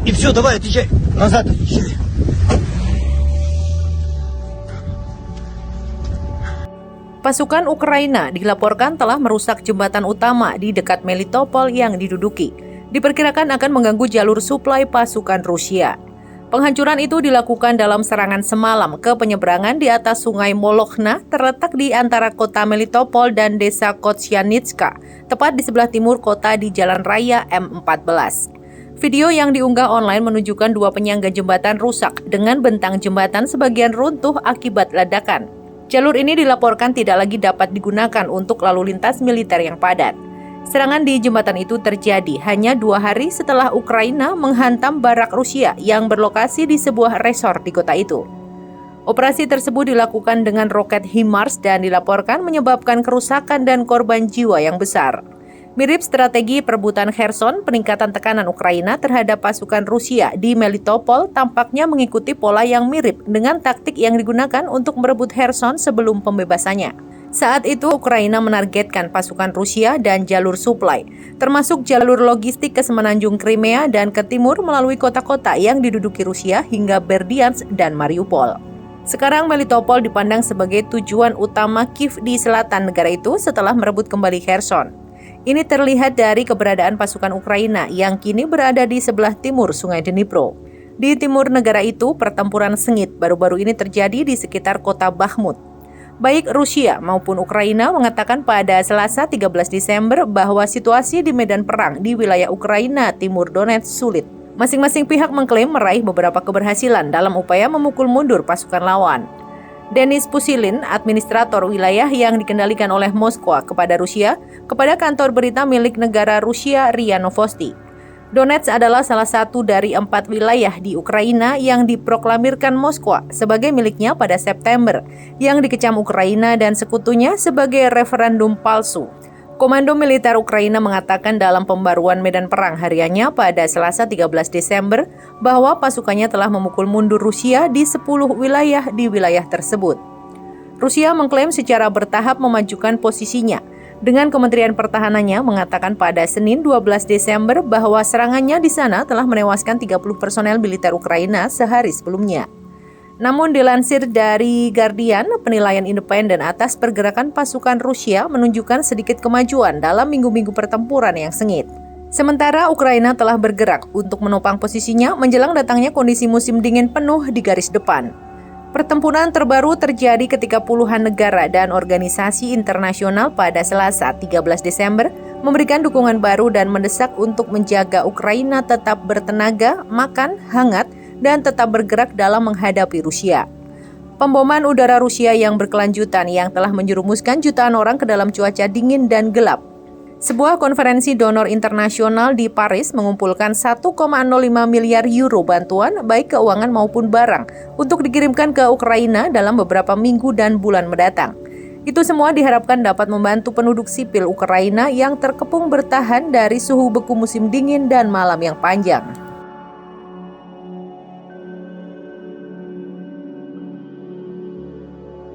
И все, давай, отвечай. Назад отвечай. Pasukan Ukraina dilaporkan telah merusak jembatan utama di dekat Melitopol yang diduduki. Diperkirakan akan mengganggu jalur suplai pasukan Rusia. Penghancuran itu dilakukan dalam serangan semalam ke penyeberangan di atas sungai Molokhna, terletak di antara kota Melitopol dan desa Kotsianitska, tepat di sebelah timur kota di Jalan Raya M14. Video yang diunggah online menunjukkan dua penyangga jembatan rusak dengan bentang jembatan sebagian runtuh akibat ledakan. Jalur ini dilaporkan tidak lagi dapat digunakan untuk lalu lintas militer yang padat. Serangan di jembatan itu terjadi hanya 2 hari setelah Ukraina menghantam barak Rusia yang berlokasi di sebuah resort di kota itu. Operasi tersebut dilakukan dengan roket HIMARS dan dilaporkan menyebabkan kerusakan dan korban jiwa yang besar. Mirip strategi perebutan Kherson, peningkatan tekanan Ukraina terhadap pasukan Rusia di Melitopol tampaknya mengikuti pola yang mirip dengan taktik yang digunakan untuk merebut Kherson sebelum pembebasannya. Saat itu, Ukraina menargetkan pasukan Rusia dan jalur suplai, termasuk jalur logistik ke semenanjung Crimea dan ke timur melalui kota-kota yang diduduki Rusia hingga Berdyansk dan Mariupol. Sekarang Melitopol dipandang sebagai tujuan utama Kiev di selatan negara itu setelah merebut kembali Kherson. Ini terlihat dari keberadaan pasukan Ukraina yang kini berada di sebelah timur Sungai Dnipro. Di timur negara itu, pertempuran sengit baru-baru ini terjadi di sekitar kota Bakhmut. Baik Rusia maupun Ukraina mengatakan pada Selasa 13 Desember bahwa situasi di medan perang di wilayah Ukraina Timur Donetsk sulit. Masing-masing pihak mengklaim meraih beberapa keberhasilan dalam upaya memukul mundur pasukan lawan. Denis Pusilin, administrator wilayah yang dikendalikan oleh Moskwa kepada Rusia, kepada kantor berita milik negara Rusia RIA Novosti. Donetsk adalah salah satu dari 4 wilayah di Ukraina yang diproklamirkan Moskwa sebagai miliknya pada September, yang dikecam Ukraina dan sekutunya sebagai referendum palsu. Komando Militer Ukraina mengatakan dalam pembaruan medan perang hariannya pada Selasa 13 Desember bahwa pasukannya telah memukul mundur Rusia di 10 wilayah di wilayah tersebut. Rusia mengklaim secara bertahap memajukan posisinya, dengan Kementerian Pertahanannya mengatakan pada Senin 12 Desember bahwa serangannya di sana telah menewaskan 30 personel militer Ukraina sehari sebelumnya. Namun dilansir dari Guardian, penilaian independen atas pergerakan pasukan Rusia menunjukkan sedikit kemajuan dalam minggu-minggu pertempuran yang sengit. Sementara Ukraina telah bergerak untuk menopang posisinya menjelang datangnya kondisi musim dingin penuh di garis depan. Pertempuran terbaru terjadi ketika puluhan negara dan organisasi internasional pada Selasa 13 Desember memberikan dukungan baru dan mendesak untuk menjaga Ukraina tetap bertenaga, makan, hangat, dan tetap bergerak dalam menghadapi Rusia. Pemboman udara Rusia yang berkelanjutan yang telah menjerumuskan jutaan orang ke dalam cuaca dingin dan gelap. Sebuah konferensi donor internasional di Paris mengumpulkan 1,05 miliar euro bantuan baik keuangan maupun barang untuk dikirimkan ke Ukraina dalam beberapa minggu dan bulan mendatang. Itu semua diharapkan dapat membantu penduduk sipil Ukraina yang terkepung bertahan dari suhu beku musim dingin dan malam yang panjang.